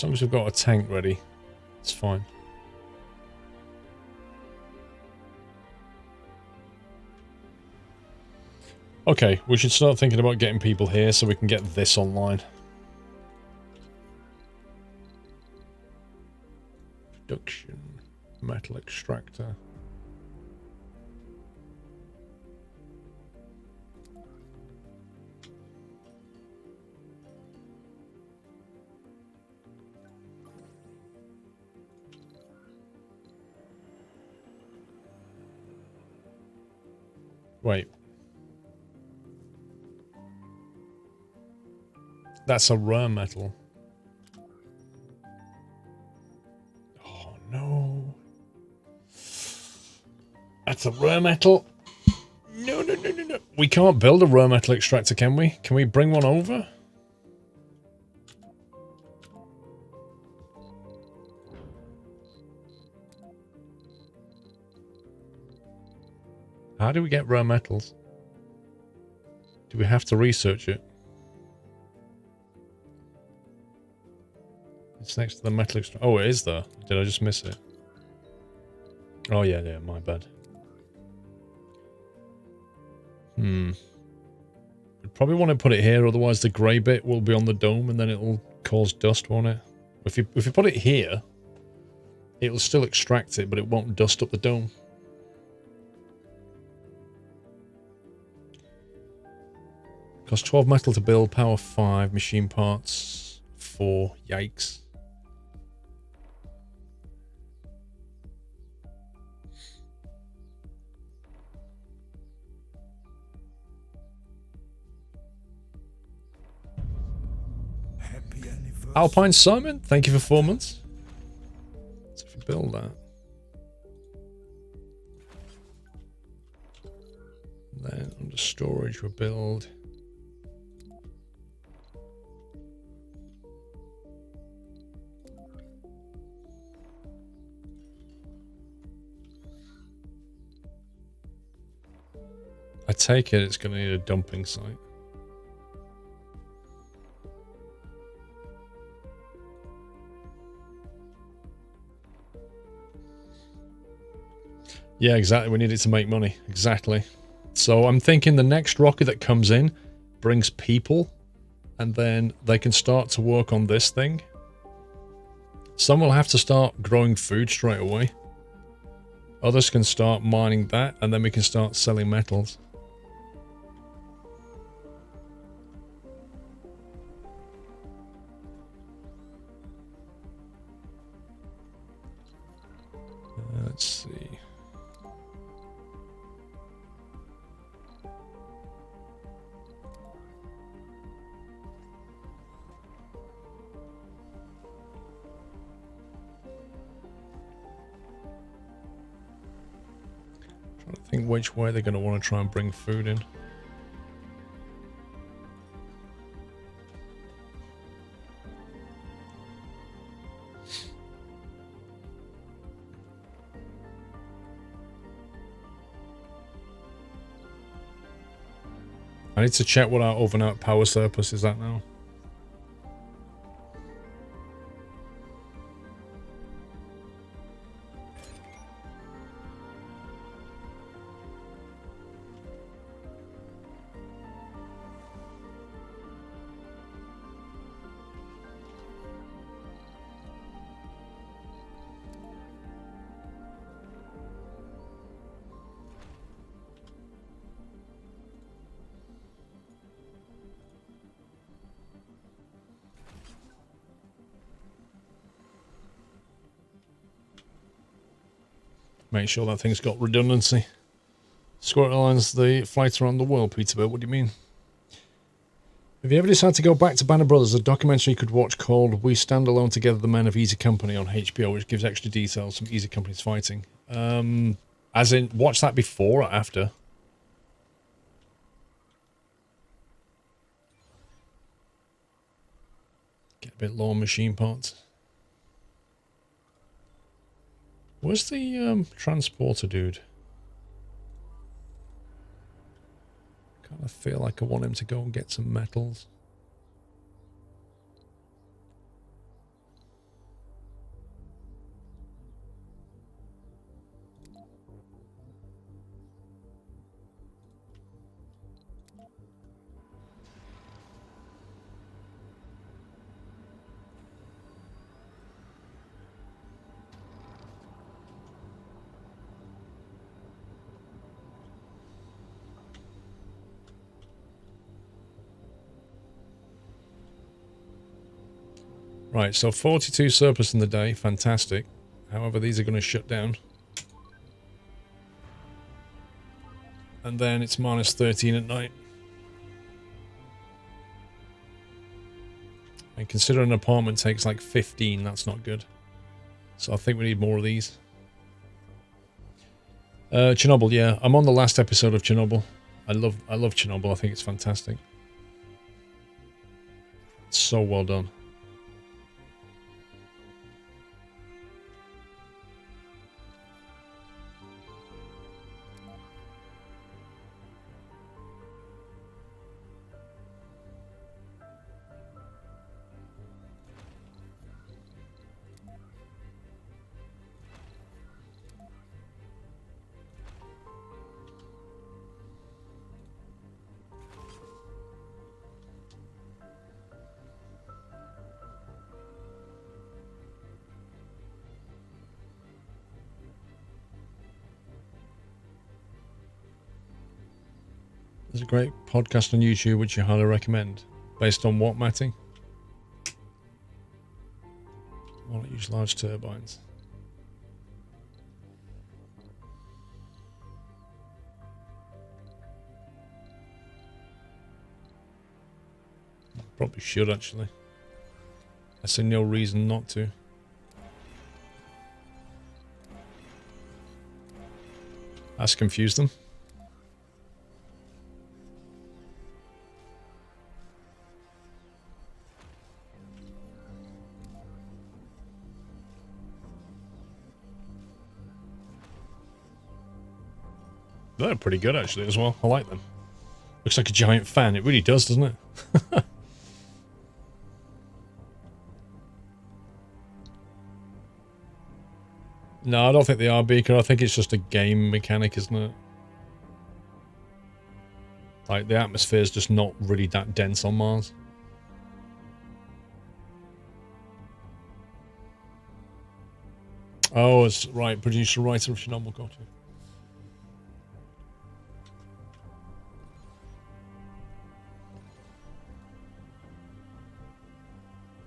As long as we've got a tank ready, it's fine. Okay, we should start thinking about getting people here so we can get this online. Production. Metal extractor. Wait. That's a rare metal. Oh no. That's a rare metal. No, no, no, no, no. We can't build a rare metal extractor, can we? Can we bring one over? How do we get rare metals? Do we have to research it? It's next to the metal extractor. Oh, it is there. Did I just miss it? Oh, yeah, yeah, my bad. We'd probably want to put it here, otherwise the grey bit will be on the dome and then it'll cause dust, won't it? If you put it here, it'll still extract it, but it won't dust up the dome. Cost 12 metal to build, power 5, machine parts 4. Yikes. Alpine Simon, thank you for 4 months. So if we build that. Then under storage we'll build. I take it it's going to need a dumping site. Yeah, exactly. We need it to make money. Exactly. So I'm thinking the next rocket that comes in brings people, and then they can start to work on this thing. Some will have to start growing food straight away. Others can start mining that, and then we can start selling metals. Let's see. Trying to think which way they're going to want to try and bring food in. I need to check what our overnight power surplus is at now. Make sure that thing's got redundancy. Squirrel Airlines, the flight around the world, Peterborough. What do you mean? Have you ever decided to go back to Band of Brothers, a documentary you could watch called We Stand Alone Together, The Men of Easy Company on HBO, which gives extra details from Easy Company's fighting? As in, watch that before or after? Get a bit low on machine parts. Where's the transporter dude? Kind of feel like I want him to go and get some metals. Right, so 42 surplus in the day. Fantastic. However, these are going to shut down. And then it's minus 13 at night. And considering an apartment takes like 15, that's not good. So I think we need more of these. Chernobyl, yeah. I'm on the last episode of Chernobyl. I love Chernobyl. I think it's fantastic. It's so well done. There's a great podcast on YouTube which I highly recommend. Based on what, Matty? Why not use large turbines? Probably should, actually. I see no reason not to. That's confused them. They're pretty good, actually, as well. I like them. Looks like a giant fan. It really does, doesn't it? No, I don't think they are, Beaker. I think it's just a game mechanic, isn't it? Like, the atmosphere is just not really that dense on Mars. Oh, it's right. Producer, writer of Chernobyl, got you.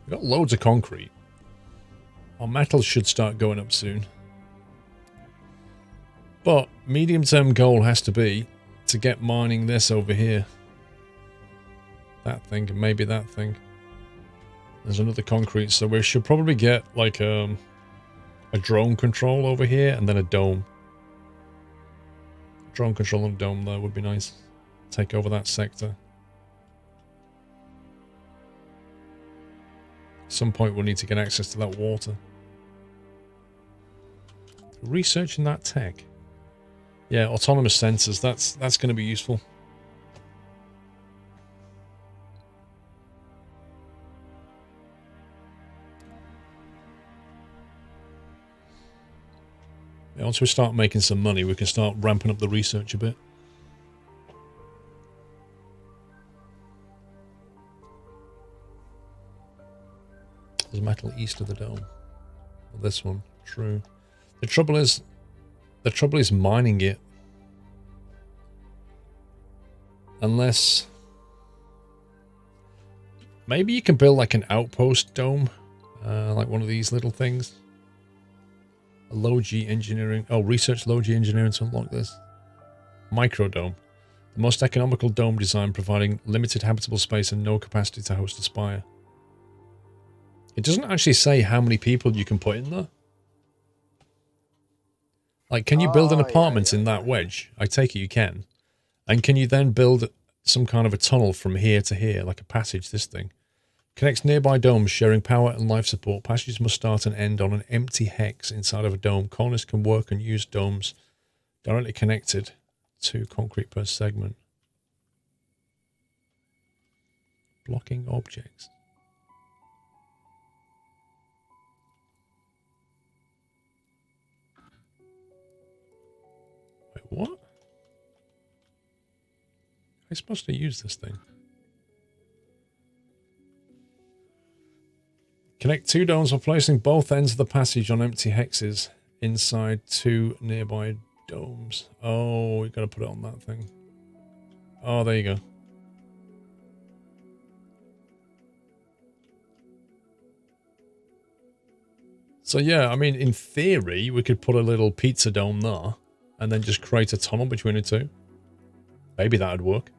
We've got loads of concrete. Our metals should start going up soon. But medium-term goal has to be to get mining this over here. That thing, and maybe that thing. There's another concrete, so we should probably get like a drone control over here and then a dome. Drone control and a dome there would be nice. Take over that sector. At some point we'll need to get access to that water. Researching that tech. Yeah, autonomous sensors, that's going to be useful. Yeah, once we start making some money, we can start ramping up the research a bit. There's metal east of the dome. Well, this one, true. The trouble is mining it. Unless maybe you can build like an outpost dome, like one of these little things. A low G engineering. Oh, research low G engineering to unlock this. Micro dome, the most economical dome design, providing limited habitable space and no capacity to host a spire. It doesn't actually say how many people you can put in there. Like, can you build an apartment in that wedge? I take it you can. And can you then build some kind of a tunnel from here to here, like a passage, this thing? Connects nearby domes, sharing power and life support. Passages must start and end on an empty hex inside of a dome. Colonists can work and use domes directly connected to concrete per segment. Blocking objects. Wait, what? Am I supposed to use this thing? Connect two domes by placing both ends of the passage on empty hexes inside two nearby domes. Oh, we gotta put it on that thing. Oh, there you go. So yeah, I mean, in theory, we could put a little pizza dome there and then just create a tunnel between the two. Maybe that'd work.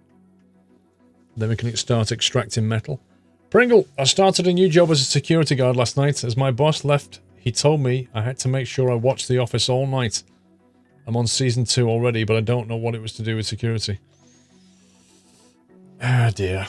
Then we can start extracting metal. Pringle, I started a new job as a security guard last night. As my boss left, he told me I had to make sure I watched The Office all night. I'm on season 2 already, but I don't know what it was to do with security. Ah, dear.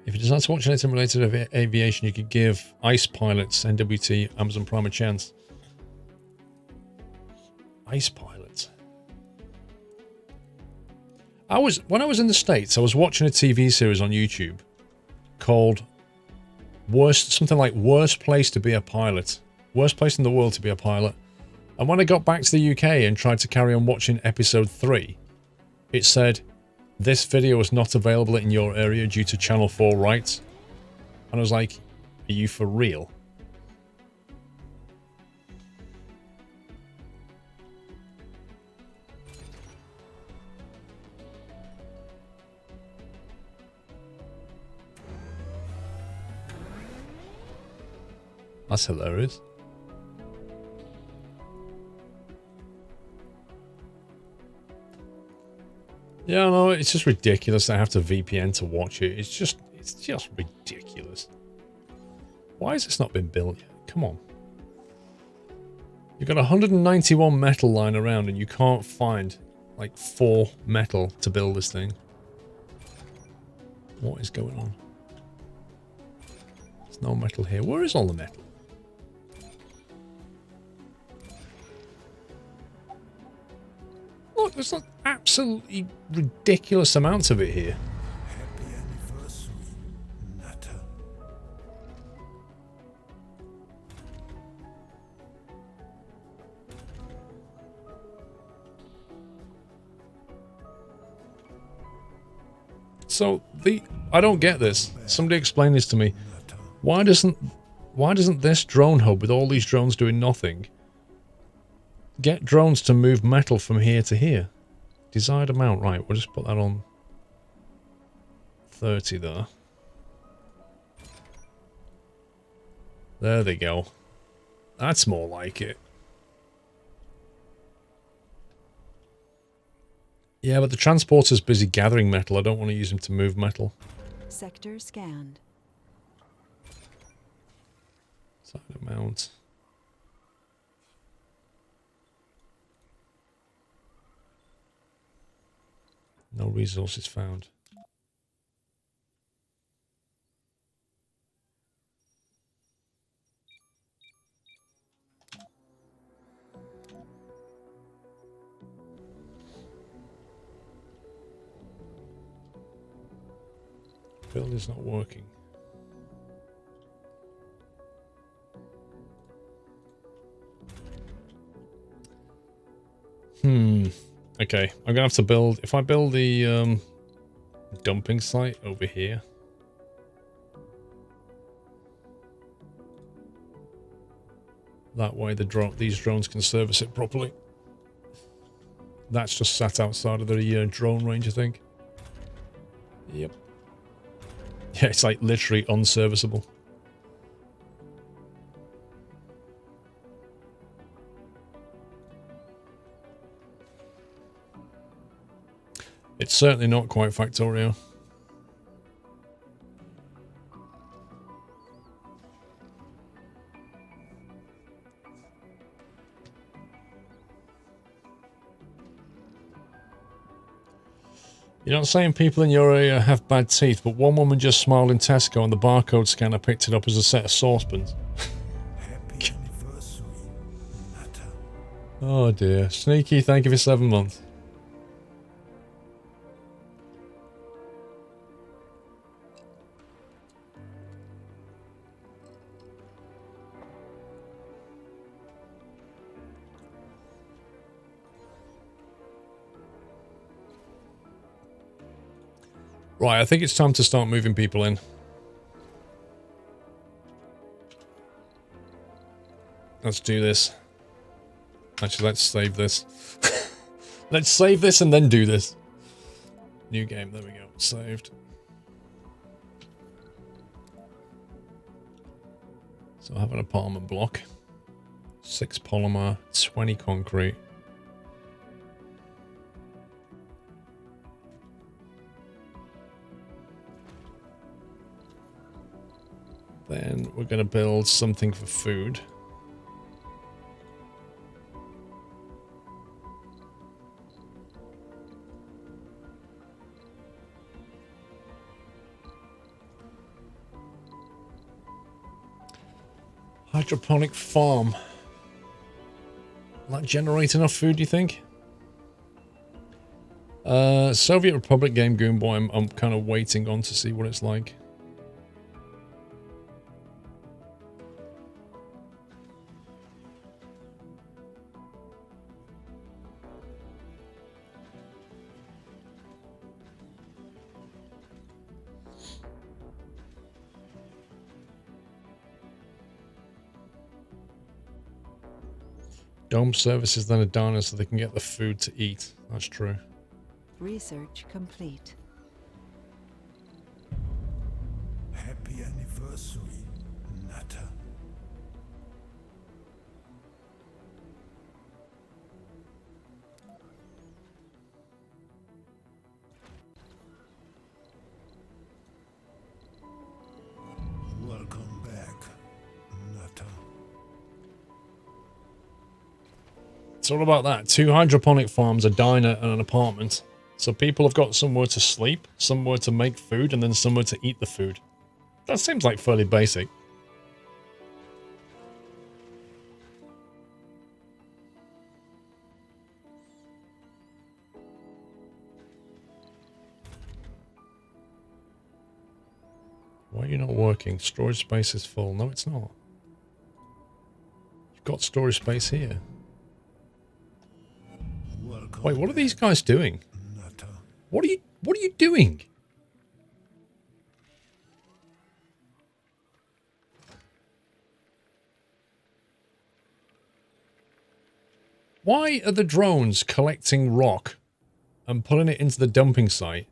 If you decide to watch anything related to aviation, you could give Ice Pilots, NWT, Amazon Prime a chance. Ice Pilots. When I was in the States, I was watching a TV series on YouTube called something like Worst Place to be a Pilot. Worst place in the world to be a pilot. And when I got back to the UK and tried to carry on watching episode 3, it said, this video is not available in your area due to Channel 4 rights. And I was like, are you for real? That's hilarious. Yeah, no, it's just ridiculous. I have to VPN to watch it. It's just ridiculous. Why has this not been built yet? Come on. You've got 191 metal lying around and you can't find like 4 metal to build this thing. What is going on? There's no metal here. Where is all the metal? Look, there's like absolutely ridiculous amounts of it here. Happy anniversary, Nutter. So I don't get this. Somebody explain this to me. Why doesn't this drone hub with all these drones doing nothing get drones to move metal from here to here? Desired amount, right, we'll just put that on 30 there. There they go. That's more like it. Yeah, but the transporter's busy gathering metal. I don't want to use him to move metal. Sector scanned. Side amount. No resources found. Build is not working. Okay, I'm gonna have to build. If I build the dumping site over here, that way these drones can service it properly. That's just sat outside of the drone range, I think. Yep. Yeah, it's like literally unserviceable. It's certainly not quite Factorio. You're not saying people in your area have bad teeth, but one woman just smiled in Tesco and the barcode scanner picked it up as a set of saucepans. Happy anniversary, Nutter. Oh dear. Sneaky, thank you for 7 months. Right, I think it's time to start moving people in. Let's do this. Actually, let's save this. Let's save this and then do this. New game. There we go. Saved. So I have an apartment block. 6 polymer, 20 concrete. Then we're going to build something for food. Hydroponic farm. Will that generate enough food, do you think? Soviet Republic game Goonboy, I'm kind of waiting on to see what it's like. Dome services then a diner so they can get the food to eat. That's true. Research complete. Happy anniversary, Nutter. Welcome back, Nutter. It's all about that. 2 hydroponic farms, a diner, and an apartment. So people have got somewhere to sleep, somewhere to make food, and then somewhere to eat the food. That seems like fairly basic. Why are you not working? Storage space is full. No, it's not. You've got storage space here. Welcome Wait, what are back, these guys doing? Nutter. What are you doing? Why are the drones collecting rock and putting it into the dumping site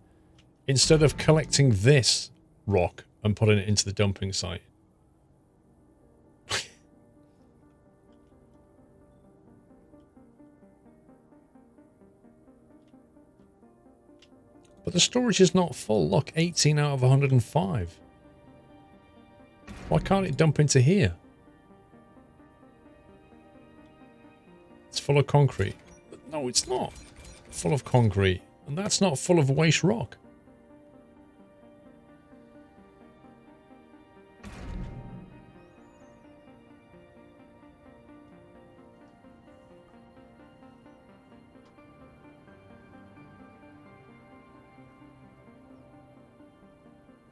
instead of collecting this rock and putting it into the dumping site? But the storage is not full. Look, 18 out of 105. Why can't it dump into here? It's full of concrete. No, it's not full of concrete. And that's not full of waste rock.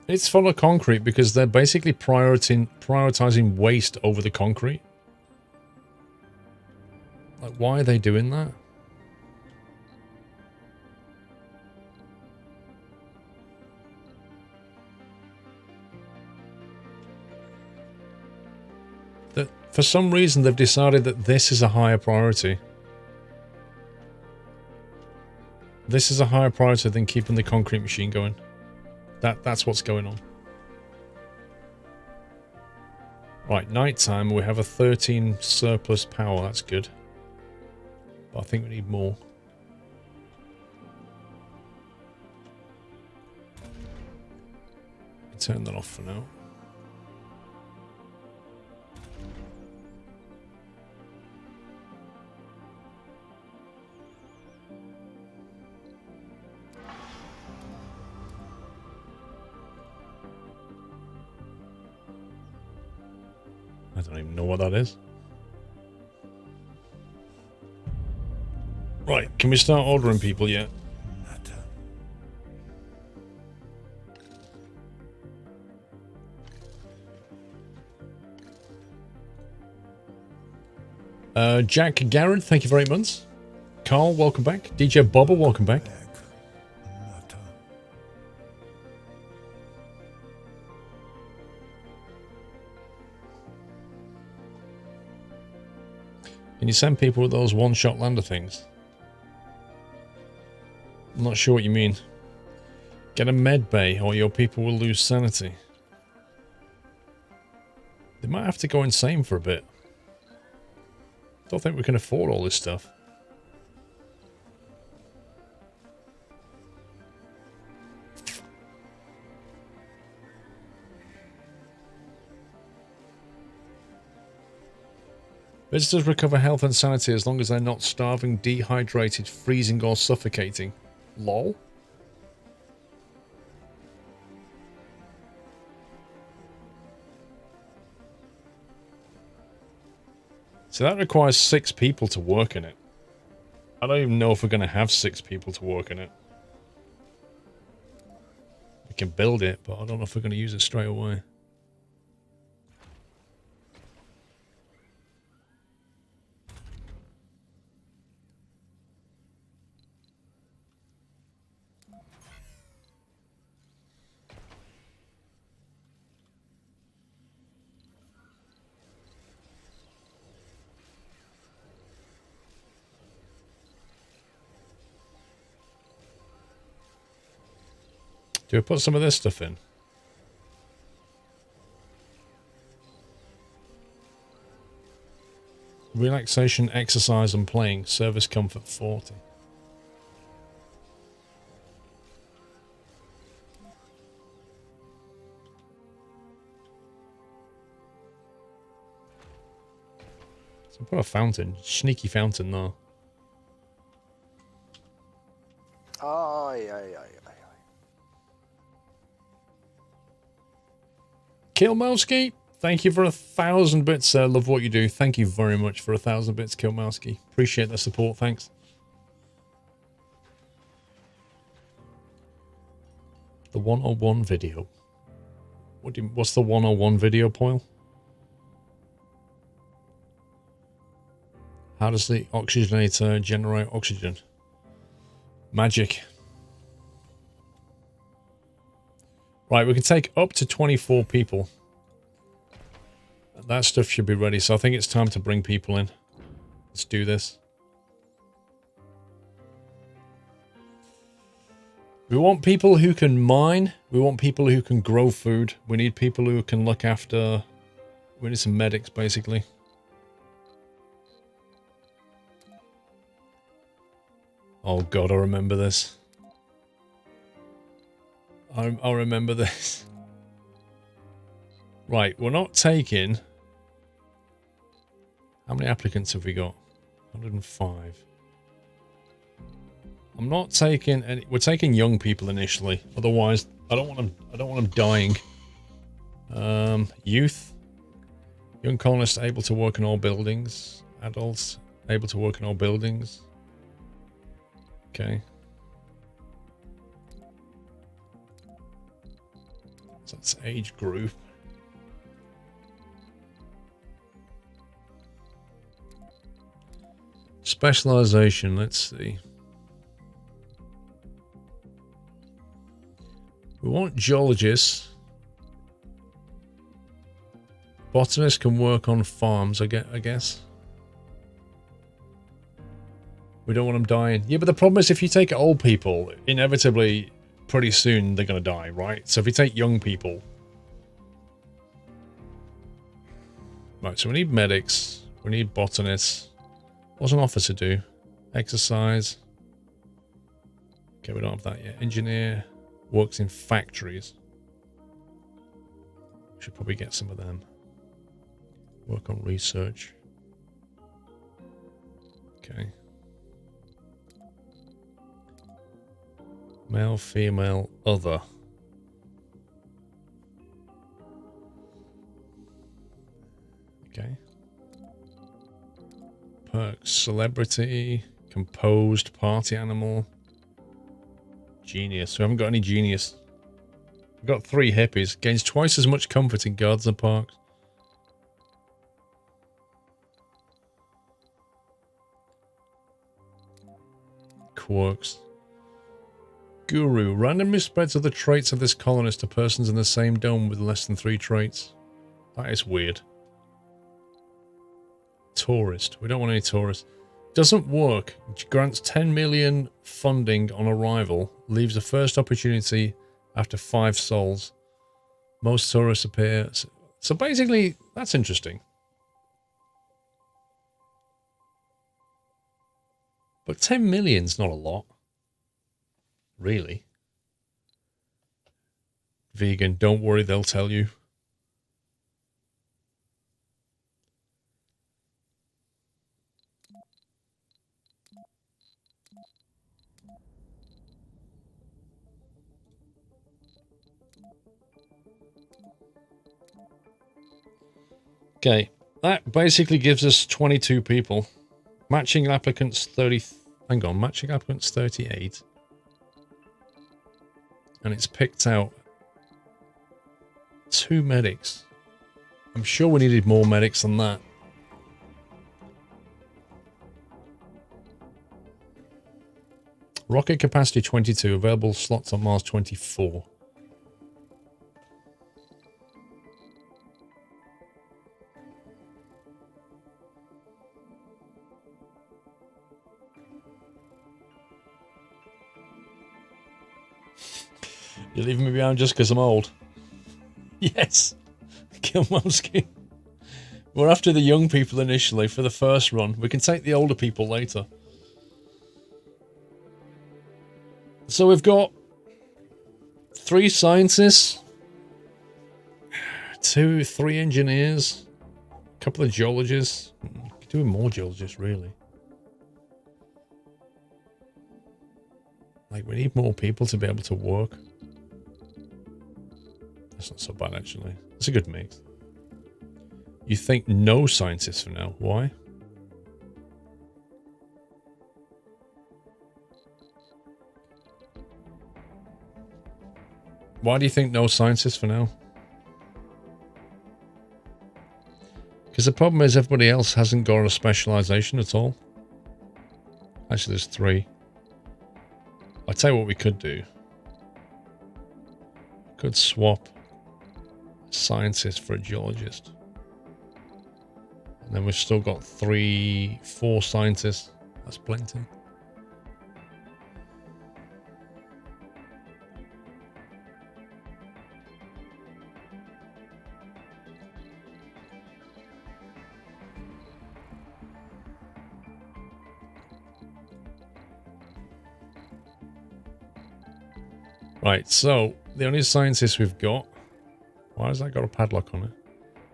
It's full of concrete because they're basically prioritizing waste over the concrete. Like, why are they doing that? That for some reason they've decided that this is a higher priority. This is a higher priority than keeping the concrete machine going. That's what's going on. Right, nighttime, we have a 13 surplus power, that's good. But I think we need more. Turn that off for now. I don't even know what that is. Right, can we start ordering people yet? Jack Garrett, thank you very much. Carl, welcome back. DJ Bobber, welcome back. Can you send people with those one-shot lander things? I'm not sure what you mean. Get a med bay or your people will lose sanity. They might have to go insane for a bit. Don't think we can afford all this stuff. Visitors recover health and sanity as long as they're not starving, dehydrated, freezing, or suffocating. Lol. So that requires 6 people to work in it. I don't even know if we're going to have 6 people to work in it. We can build it, but I don't know if we're going to use it straight away. Do we put some of this stuff in? Relaxation, exercise and playing. Service comfort 40. So put a fountain. Sneaky fountain there. Aye, aye, aye, aye. Killmowski, thank you for 1,000 bits, sir. Love what you do. Thank you very much for 1,000 bits, Killmowski. Appreciate the support. Thanks. The 101 video. What's the 101 video, Poyle? How does the oxygenator generate oxygen? Magic. Right, we can take up to 24 people. That stuff should be ready, so I think it's time to bring people in. Let's do this. We want people who can mine. We want people who can grow food. We need people who can look after... We need some medics, basically. Oh god, I remember this. I remember this. Right, we're not taking... How many applicants have we got? 105. I'm not taking any... We're taking young people initially. Otherwise, I don't want them dying. Youth. Young colonists able to work in all buildings. Adults able to work in all buildings. Okay. So that's age group. Specialization, let's see. We want geologists. Botanists can work on farms, I guess. We don't want them dying. Yeah, but the problem is if you take old people, inevitably, pretty soon they're going to die, right? So if you take young people... Right, so we need medics. We need botanists. What's an officer do? Exercise. Okay, we don't have that yet. Engineer. Works in factories. Should probably get some of them. Work on research. Okay. Male, female, other. Okay. Perks, celebrity, composed, party animal, genius. We haven't got any genius. We've got 3 hippies. Gains twice as much comfort in gardens and parks. Quirks. Guru. Randomly spreads other traits of this colonist to persons in the same dome with less than 3 traits. That is weird. Tourist. We don't want any tourists. Doesn't work. Grants 10 million funding on arrival. Leaves the first opportunity after 5 souls. Most tourists appear. So basically, that's interesting. But 10 million's not a lot. Really. Vegan, don't worry, they'll tell you. Okay, that basically gives us 22 people. Matching applicants 30. Hang on, matching applicants 38. And it's picked out 2 medics. I'm sure we needed more medics than that. Rocket capacity 22. Available slots on Mars 24. You're leaving me behind just because I'm old? Yes. Kilmowski. We're after the young people initially for the first run. We can take the older people later. So we've got 3 scientists, 3 engineers, a couple of geologists. Doing more geologists, really. Like, we need more people to be able to work. That's not so bad, actually. It's a good mix. You think no scientists for now. Why? Why do you think no scientists for now? Because the problem is everybody else hasn't got a specialization at all. Actually, there's 3. I'll tell you what we could do. Could swap scientist for a geologist. And then we've still got 4 scientists. That's plenty. Right, so the only scientists we've got. Why has that got a padlock on it?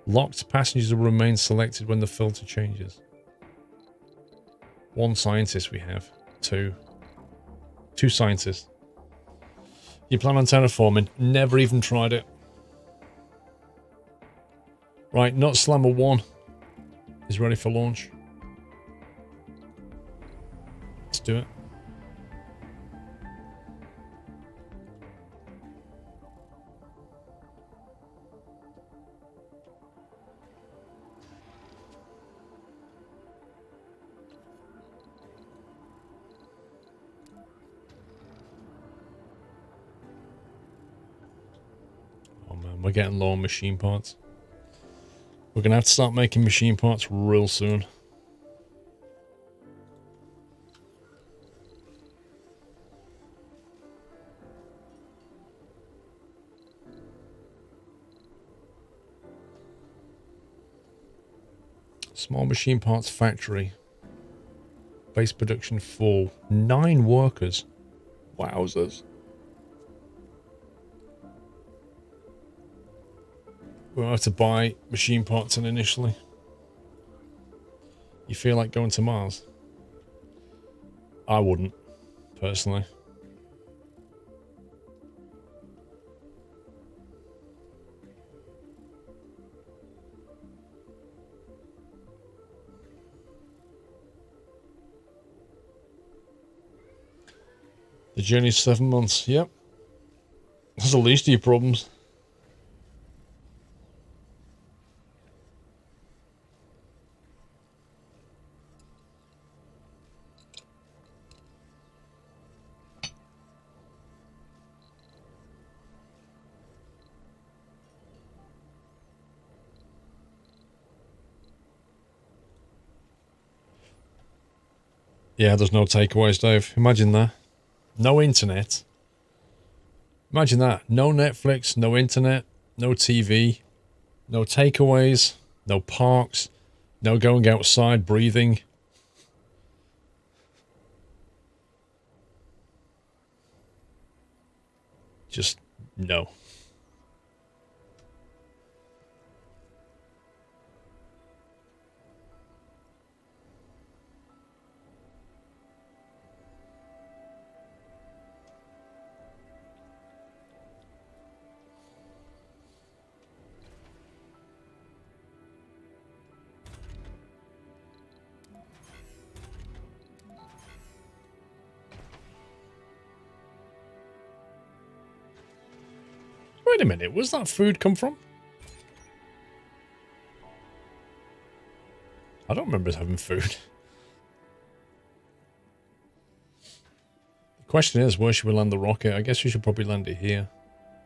Locked passengers will remain selected when the filter changes. 1 scientist we have. 2. 2 scientists. You plan on terraforming? Never even tried it. Right, Not Slammer 1 is ready for launch. Let's do it. We're getting low on machine parts. We're going to have to start making machine parts real soon. Small machine parts factory. Base production full. 9 workers. Wowzers. We'll have to buy machine parts in initially. You feel like going to Mars? I wouldn't, personally. The journey's 7 months. Yep. That's the least of your problems. Yeah, there's no takeaways, Dave. Imagine that. No internet. Imagine that. No Netflix, no internet, no TV, no takeaways, no parks, no going outside, breathing. Just no. Wait a minute, where's that food come from? I don't remember us having food. The question is, where should we land the rocket? I guess we should probably land it here,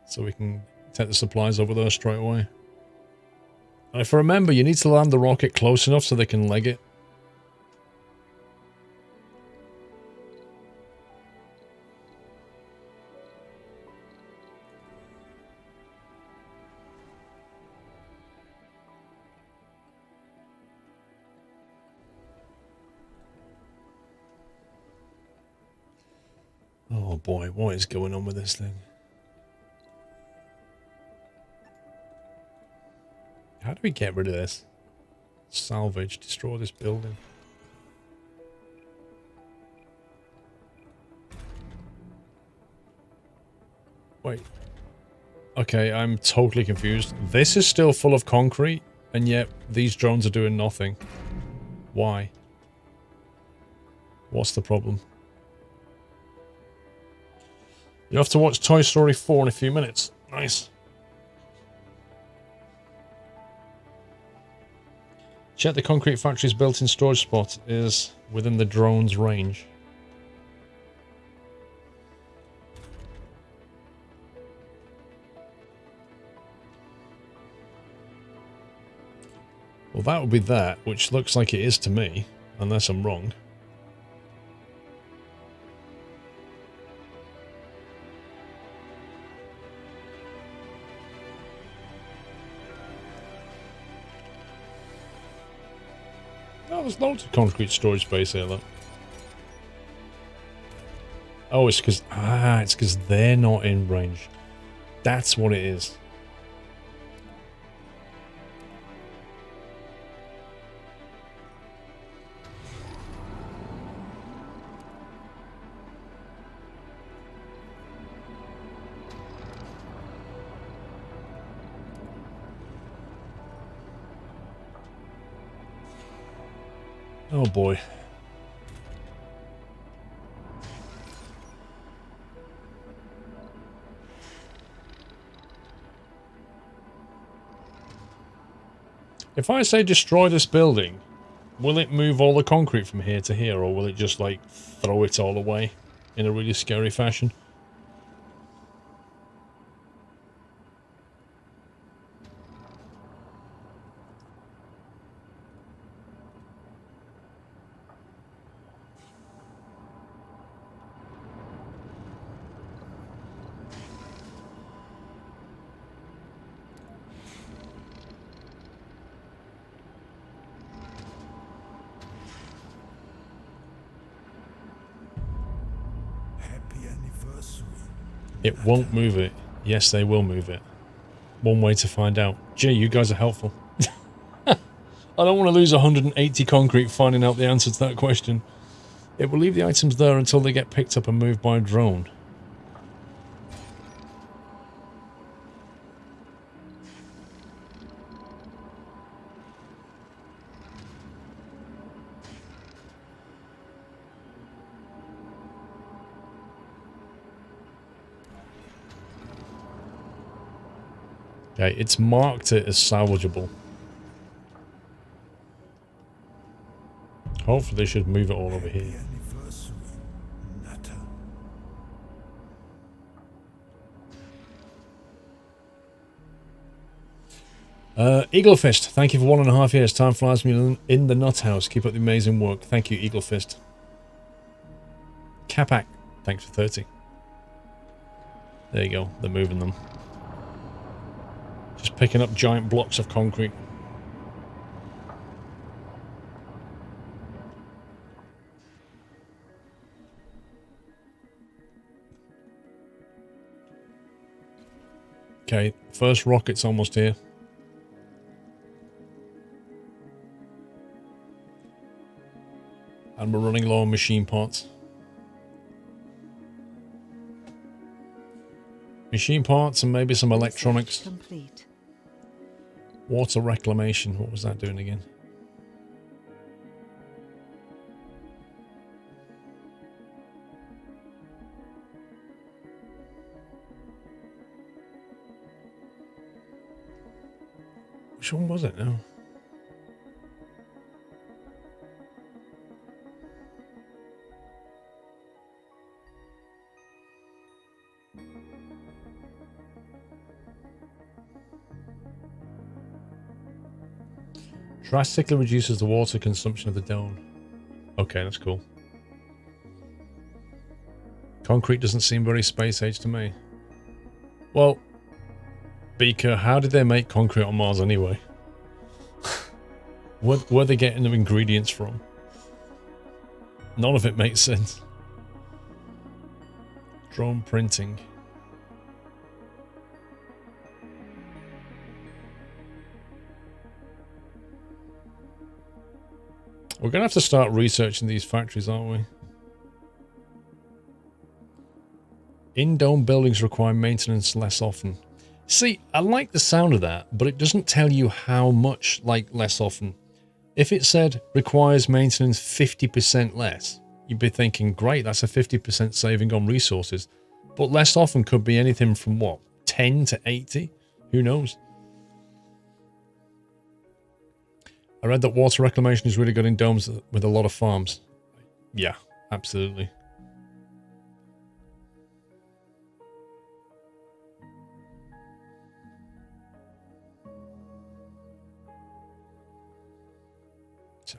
so we can take the supplies over there straight away. And if I remember, you need to land the rocket close enough so they can leg it. Oh boy, what is going on with this thing? How do we get rid of this? Salvage, destroy this building. Wait. Okay, I'm totally confused. This is still full of concrete, and yet these drones are doing nothing. Why? What's the problem? You have to watch Toy Story 4 in a few minutes. Nice. Check the concrete factory's built-in storage spot is within the drone's range. Well, that would be that, which looks like it is to me, unless I'm wrong. Oh, there's loads of concrete storage space here, look. Oh, it's because... Ah, it's because they're not in range. That's what it is. Oh boy. If I say destroy this building, will it move all the concrete from here to here, or will it just, like, throw it all away in a really scary fashion? It won't move it. Yes, they will move it. One way to find out. Gee, you guys are helpful. I don't want to lose 180 concrete finding out the answer to that question. It will leave the items there until they get picked up and moved by a drone. Okay, it's marked it as salvageable. Hopefully they should move it all over here. Eagle Fist, thank you for 1.5 years. Time flies me in the nut house. Keep up the amazing work. Thank you, Eagle Fist. Capac, thanks for 30. There you go, they're moving them. Just picking up giant blocks of concrete. Okay, first rocket's almost here. And we're running low on machine parts. Machine parts and maybe some electronics. Complete. Water reclamation. What was that doing again? Which one was it now? Drastically reduces the water consumption of the dome. Okay, that's cool. Concrete doesn't seem very space age to me. Well, Beaker, how did they make concrete on Mars anyway? Where are they getting the ingredients from? None of it makes sense. Drone printing. We're going to have to start researching these factories, aren't we? In-dome buildings require maintenance less often. See, I like the sound of that, but it doesn't tell you how much, like, less often. If it said requires maintenance 50% less, you'd be thinking, great, that's a 50% saving on resources. But less often could be anything from, what, 10 to 80? Who knows? I read that water reclamation is really good in domes with a lot of farms. Yeah, absolutely.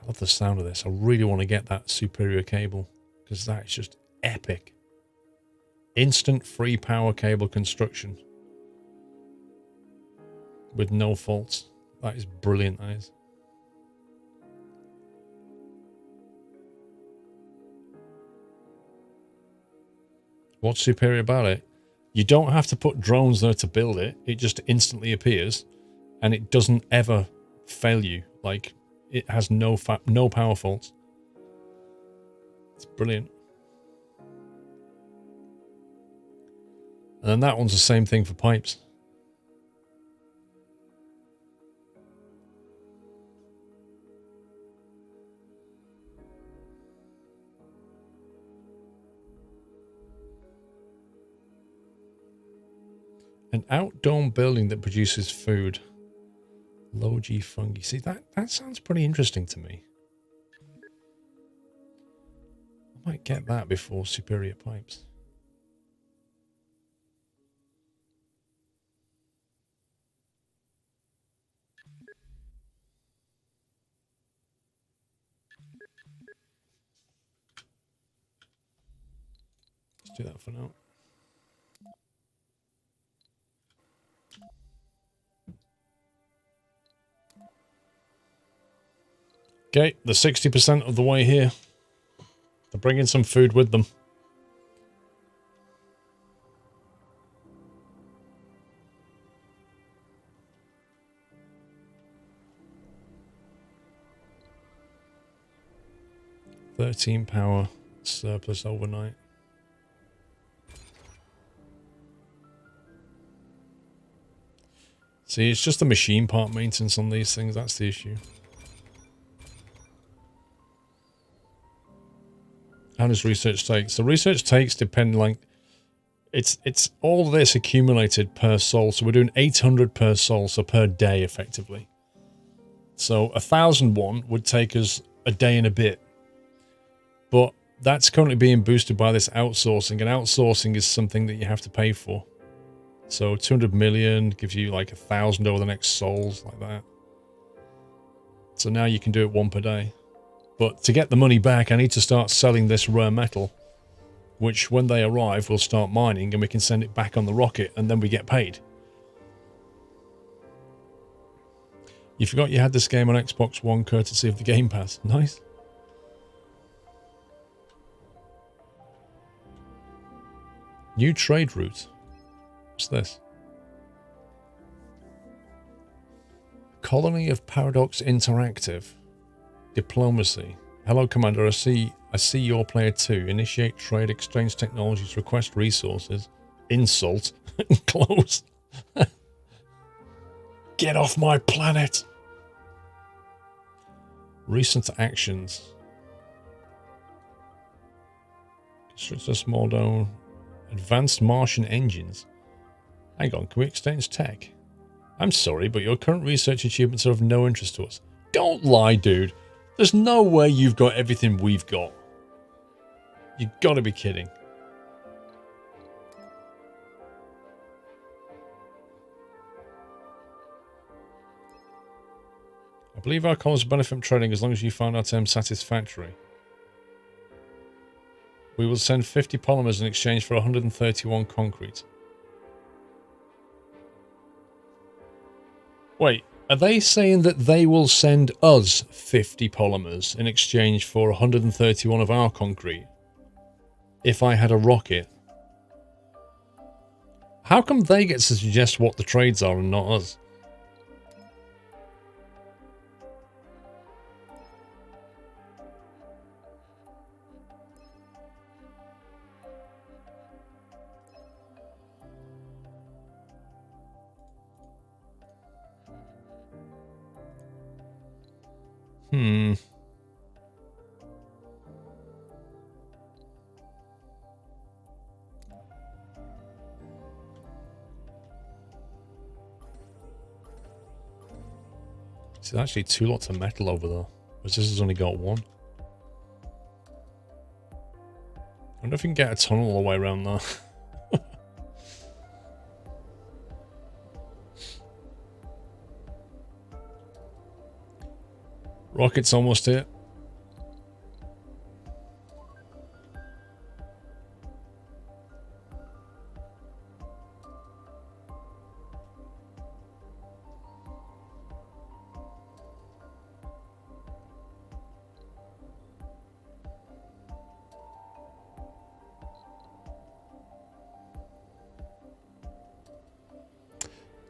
I love the sound of this. I really want to get that superior cable because that is just epic. Instant free power cable construction with no faults. That is brilliant, that is. What's superior about it? You don't have to put drones there to build it. It just instantly appears and it doesn't ever fail you. Like, it has no power faults. It's brilliant. And then that one's the same thing for pipes. An outdome building that produces food. Low G fungi. See, that sounds pretty interesting to me. I might get that before superior pipes. Let's do that for now. Okay, they're 60% of the way here. They're bringing some food with them. £13 power surplus overnight. See, it's just the machine part maintenance on these things. That's the issue. How does research take? So research takes depending, like, it's all this accumulated per soul. So we're doing 800 per soul, so per day effectively. So 1,001 would take us a day and a bit. But that's currently being boosted by this outsourcing, and outsourcing is something that you have to pay for. So 200 million gives you like 1,000 over the next souls, like that. So now you can do it one per day. But to get the money back, I need to start selling this rare metal. which when they arrive, we'll start mining and we can send it back on the rocket and then we get paid. You forgot you had this game on Xbox One courtesy of the Game Pass. Nice. New trade route. What's this? Colony of Paradox Interactive. Diplomacy. Hello, Commander. I see your player 2. Initiate trade, exchange technologies, request resources. Insult. Close. Get off my planet. Recent actions. Construct a small dome. Advanced Martian engines. Hang on, can we exchange tech? I'm sorry, but your current research achievements are of no interest to us. Don't lie, dude. There's no way you've got everything we've got. You gotta be kidding. I believe our colonists benefit from trading as long as you find our terms satisfactory. We will send 50 polymers in exchange for 131 concrete. Wait, are they saying that they will send us 50 polymers in exchange for 131 of our concrete? If I had a rocket? How come they get to suggest what the trades are and not us? There's actually 2 lots of metal over there. Whereas this has only got 1. I wonder if we can get a tunnel all the way around there. Rocket's almost here.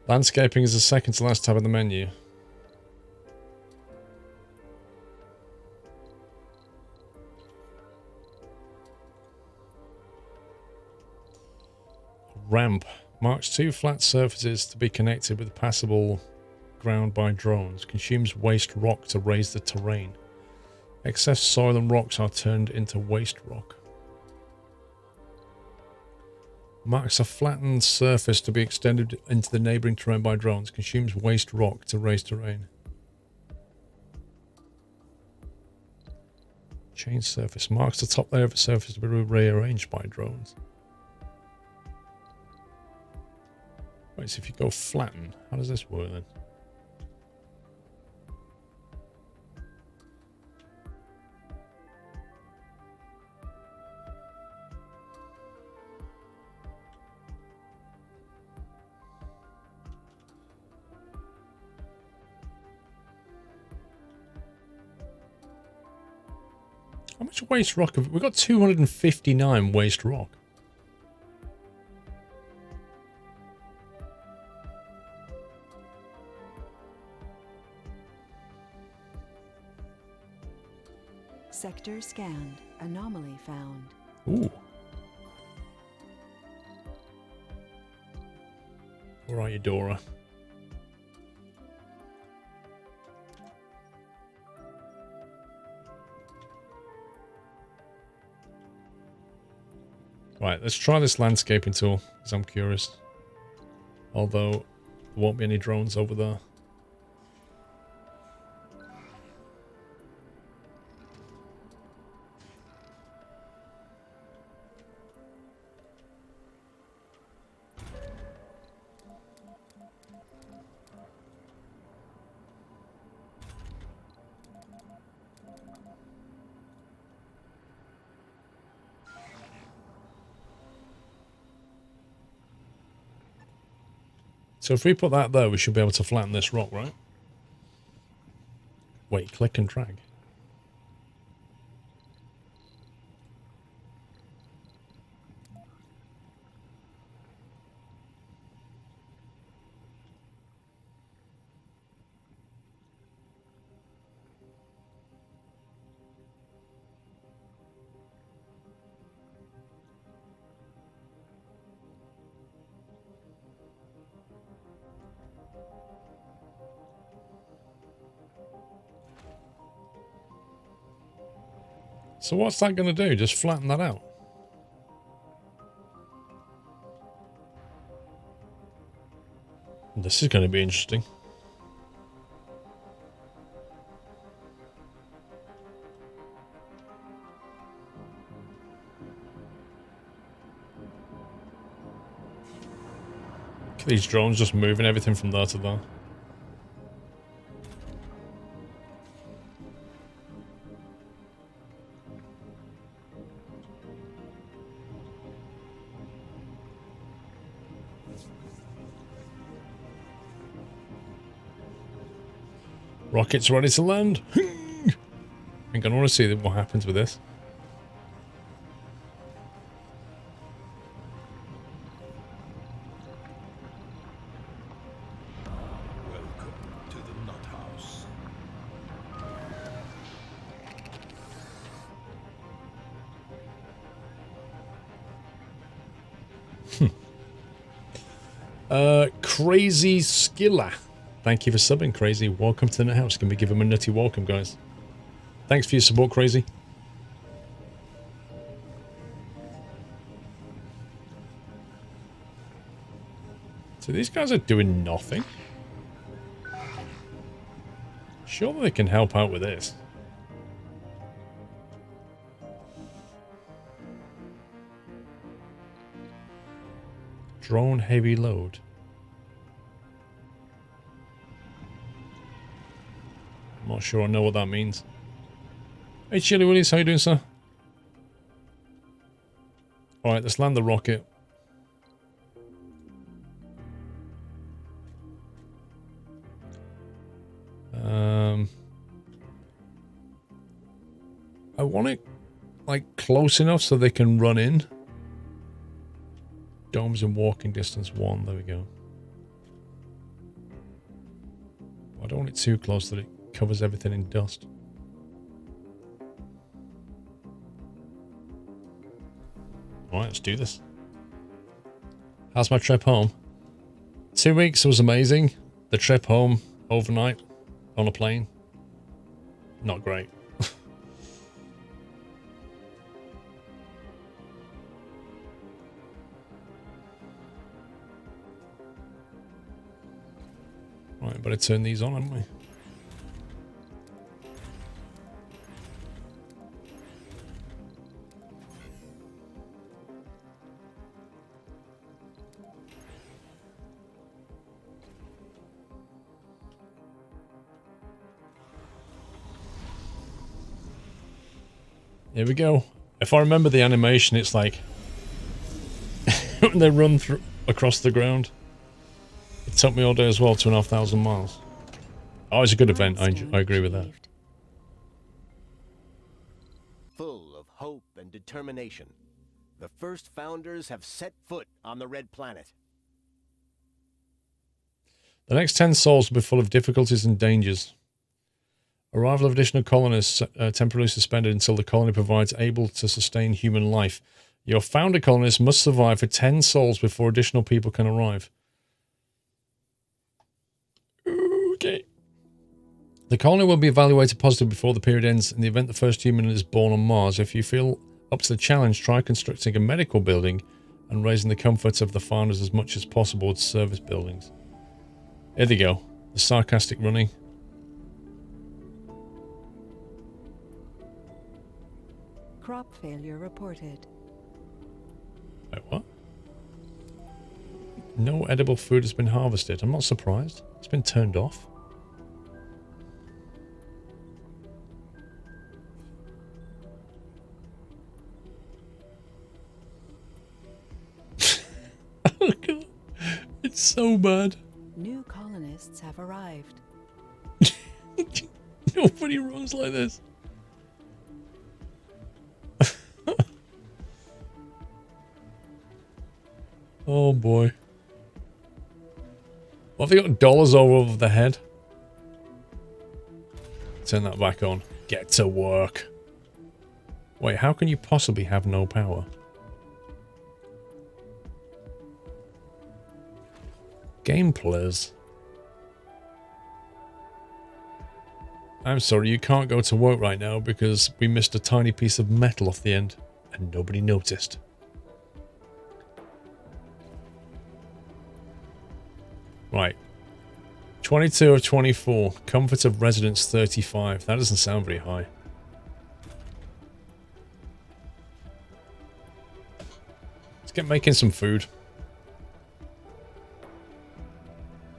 Landscaping is the second to last tab in the menu. Ramp marks 2 flat surfaces to be connected with passable ground by drones. Consumes waste rock to raise the terrain. Excess soil and rocks are turned into waste rock. Marks a flattened surface to be extended into the neighbouring terrain by drones. Consumes waste rock to raise terrain. Change surface. Marks the top layer of the surface to be rearranged by drones. Wait, so if you go flatten, how does this work then? How much waste rock have we got? 259 waste rock. Sector scanned. Anomaly found. Ooh. All right, Eudora. Right, let's try this landscaping tool, because I'm curious. Although, there won't be any drones over there. So if we put that there, we should be able to flatten this rock, right? Wait, click and drag. So what's that going to do? Just flatten that out? This is going to be interesting. Look at these drones just moving everything from there to there. Rockets ready to land. I think I want to see what happens with this. Welcome to the Nut House. Crazy Skiller. Thank you for subbing, Crazy. Welcome to the house. Can we give him a nutty welcome, guys? Thanks for your support, Crazy. So these guys are doing nothing. Surely they can help out with this. Drone heavy load. I'm not sure I know what that means. Hey Chili Willies, how you doing, sir? Alright, let's land the rocket. I want it like close enough so they can run in. Domes in walking distance 1, there we go. I don't want it too close that it covers everything in dust. Alright, let's do this. How's my trip home? 2 weeks was amazing. The trip home overnight on a plane, not great. Right, better turn these on, haven't we? Here we go. If I remember the animation, it's like when they run through across the ground. It took me all day as well, 2,500 miles. Oh, it's a good event. I agree with that. Full of hope and determination, the first founders have set foot on the Red Planet. The next 10 sols will be full of difficulties and dangers. Arrival of additional colonists temporarily suspended until the colony provides able to sustain human life. Your founder colonists must survive for 10 sols before additional people can arrive. Okay. The colony will be evaluated positive before the period ends in the event the first human is born on Mars. If you feel up to the challenge, try constructing a medical building and raising the comfort of the founders as much as possible with service buildings. Here they go. The sarcastic running. Crop failure reported. Wait, what? No edible food has been harvested. I'm not surprised. It's been turned off. Oh God. It's so bad. New colonists have arrived. Nobody runs like this. Oh boy. What have they got dollars all over the head? Turn that back on. Get to work. Wait, how can you possibly have no power? Gameplays. I'm sorry, you can't go to work right now because we missed a tiny piece of metal off the end and nobody noticed. Right. 22 of 24. Comfort of residence 35. That doesn't sound very high. Let's get making some food.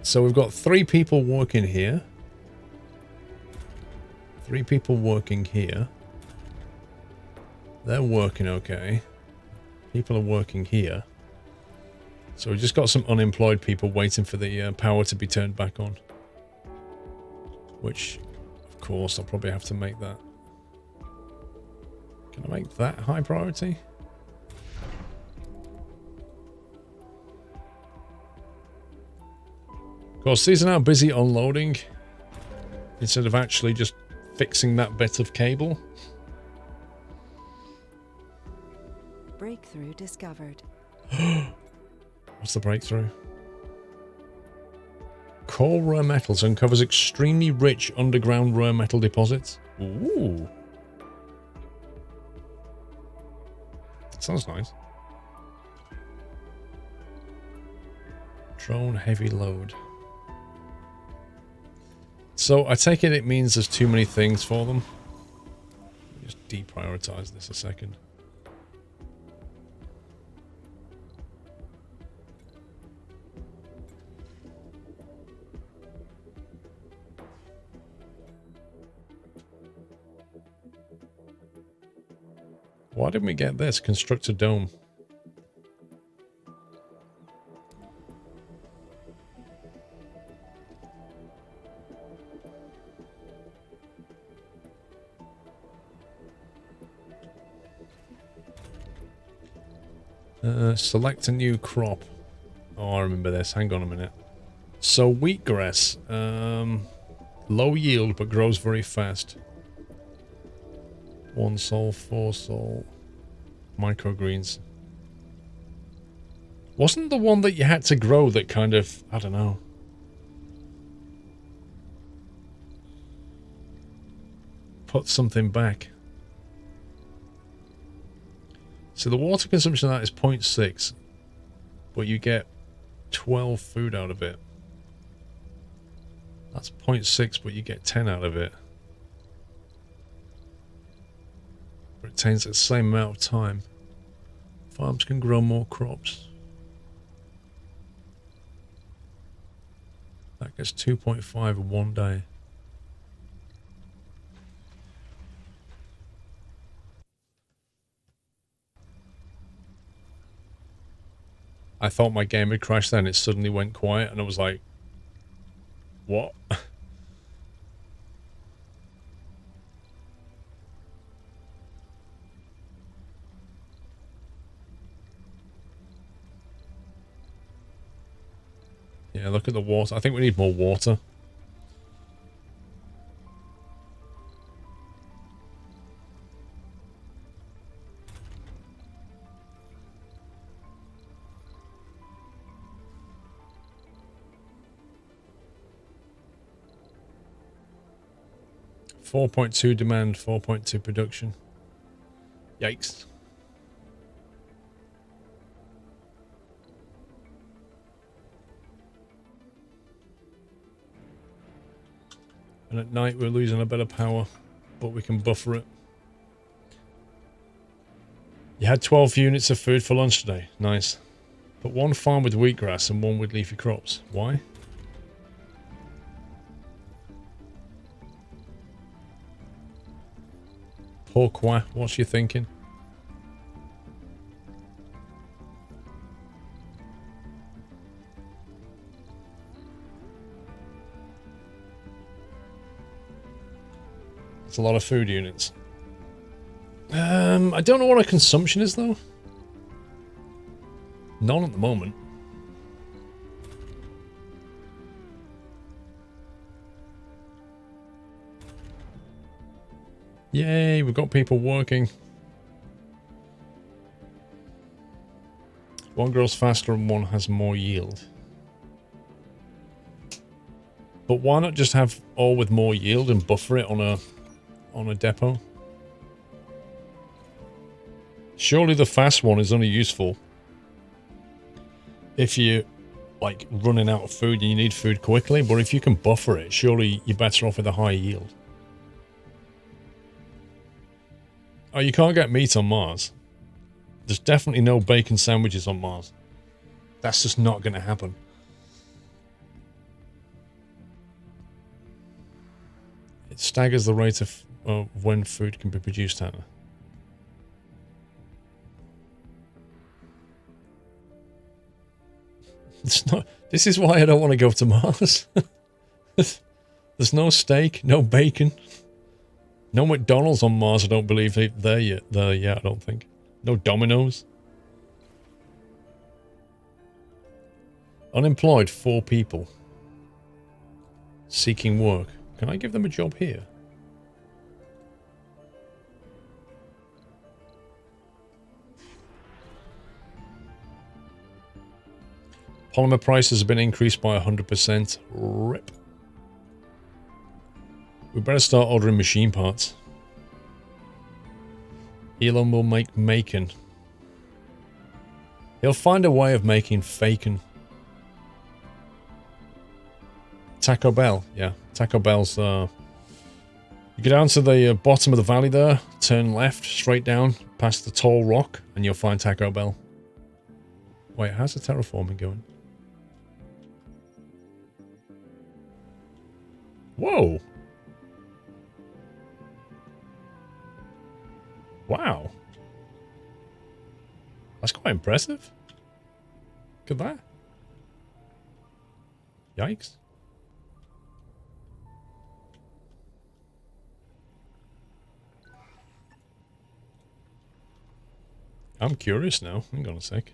So we've got 3 people working here. 3 people working here. They're working okay. People are working here. So we've just got some unemployed people waiting for the power to be turned back on. Which, of course, I'll probably have to make that. Can I make that high priority? Of course, these are now busy unloading instead of actually just fixing that bit of cable. Breakthrough discovered. What's the breakthrough? Core rare metals uncovers extremely rich underground rare metal deposits. Ooh. Sounds nice. Drone heavy load. So I take it means there's too many things for them. Let me just deprioritize this a second. Why didn't we get this? Construct a dome. Select a new crop. Oh, I remember this. Hang on a minute. So wheatgrass. Low yield, but grows very fast. 1 sol, 4 sol. Microgreens. Wasn't the one that you had to grow that kind of, I don't know. Put something back. So the water consumption of that is 0.6. But you get 12 food out of it. That's 0.6, but you get 10 out of it. Retains the same amount of time. Farms can grow more crops. That gets 2.5 in 1 day. I thought my game had crashed then. It suddenly went quiet and I was like, what? Yeah, look at the water. I think we need more water. .2 demand, 4.2 production. Yikes. And at night we're losing a bit of power, but we can buffer it. You had 12 units of food for lunch today. Nice. But 1 farm with wheatgrass and 1 with leafy crops. Why? Pourquoi? What's you thinking? It's a lot of food units. I don't know what our consumption is, though. None at the moment. Yay, we've got people working. One grows faster and one has more yield. But why not just have all with more yield and buffer it on a depot? Surely the fast one is only useful if you like running out of food and you need food quickly, but if you can buffer it, surely you're better off with a high yield. Oh, you can't get meat on Mars. There's definitely no bacon sandwiches on Mars. That's just not going to happen. It staggers the rate of when food can be produced, Hannah. It's not. This is why I don't want to go to Mars. There's no steak, no bacon, no McDonald's on Mars. I don't believe they're yet. I don't think. No Domino's. Unemployed 4 people. Seeking work. Can I give them a job here? Polymer prices have been increased by 100%. RIP. We better start ordering machine parts. Elon will make macon. He'll find a way of making fakin. Taco Bell, yeah. Taco Bell's, you go down to the bottom of the valley there, turn left, straight down, past the tall rock, and you'll find Taco Bell. Wait, how's the terraforming going? Whoa! Wow. That's quite impressive. Look at that. Yikes. I'm curious now. Hang on a sec.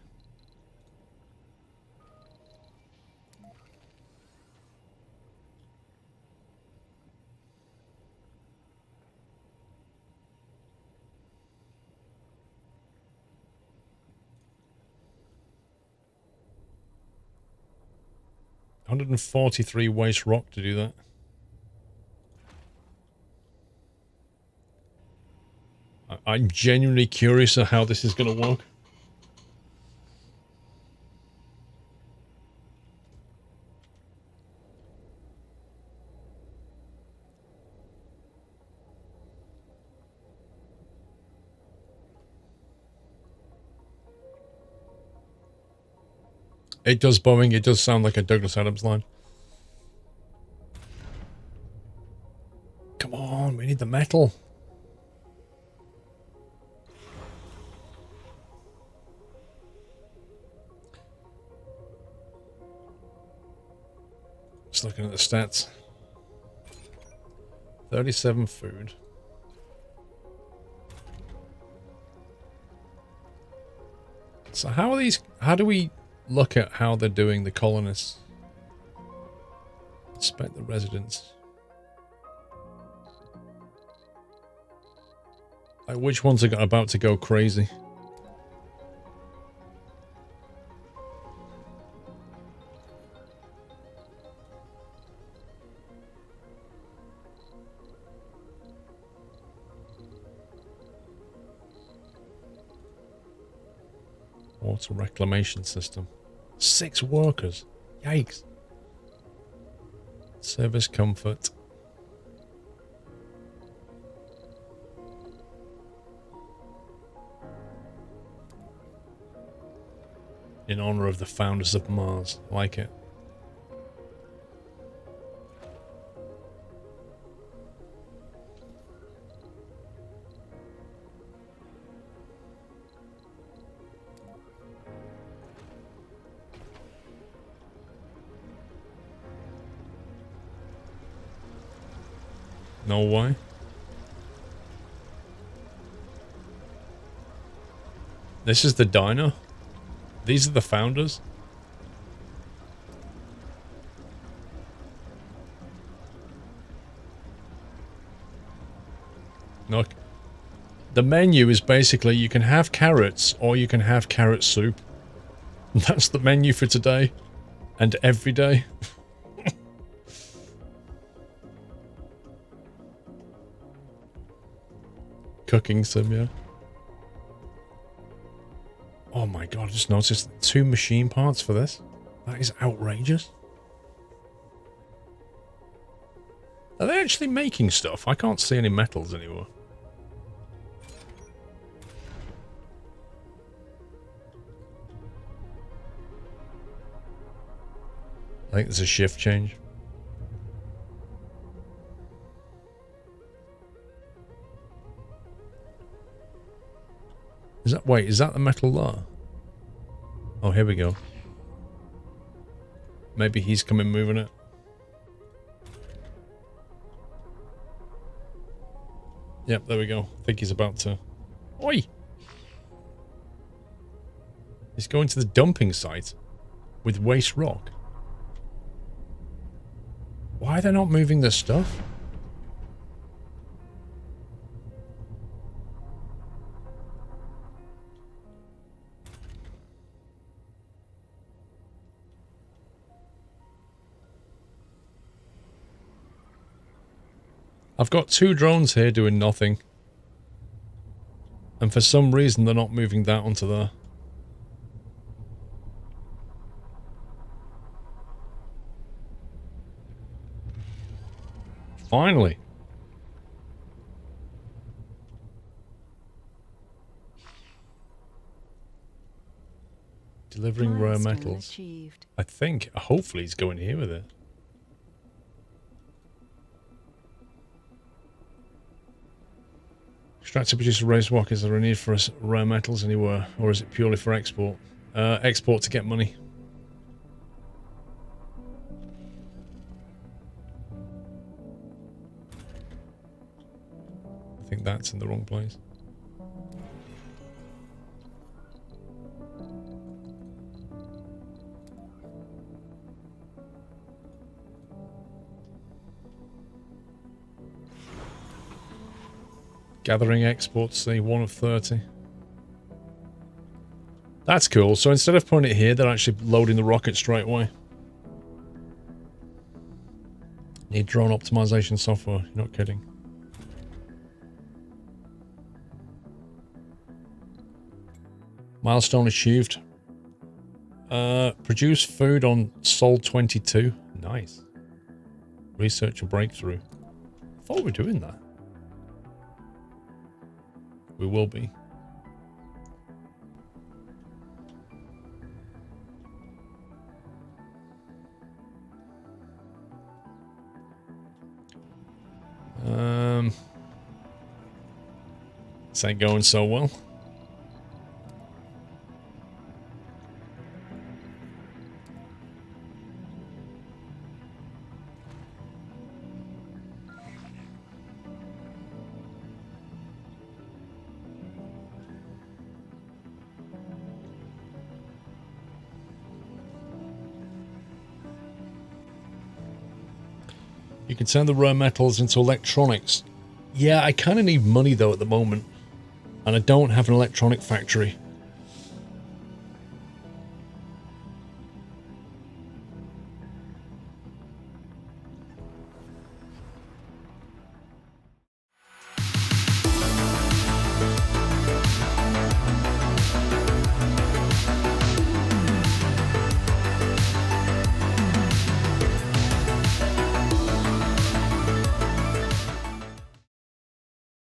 $143 waste rock to do that. I'm genuinely curious of how this is going to work. It does bombing. It does sound like a Douglas Adams line. Come on, we need the metal. Just looking at the stats. 37 food. So how are these? How do we look at how they're doing, the colonists? Inspect the residents. Like, which ones are about to go crazy? Water reclamation system. 6 workers. Yikes. Service comfort. In honor of the founders of Mars. Like it. No way. This is the diner. These are the founders. Look. The menu is basically you can have carrots or you can have carrot soup. That's the menu for today. And every day. Cooking sim, yeah. Oh my god, I just noticed 2 machine parts for this. That is outrageous. Are they actually making stuff? I can't see any metals anymore. I think there's a shift change. Wait, is that the metal there? Oh, here we go. Maybe he's coming moving it. Yep, there we go. I think he's about to... Oi! He's going to the dumping site with waste rock. Why are they not moving this stuff? I've got 2 drones here doing nothing. And for some reason they're not moving that onto there. Finally. Delivering rare Milestone metals. achieved. I think, hopefully he's going here with it. Extract to produce a raised rock. Is there a need for rare metals anywhere? Or is it purely for export? Export to get money. I think that's in the wrong place. Gathering exports, see, 1 of 30. That's cool. So instead of putting it here, they're actually loading the rocket straight away. Need drone optimization software. You're not kidding. Milestone achieved. Produce food on Sol 22. Nice. Research a breakthrough. I thought we were doing that. We will be. This ain't going so well. You can turn the rare metals into electronics. Yeah, I kind of need money though at the moment. And I don't have an electronic factory.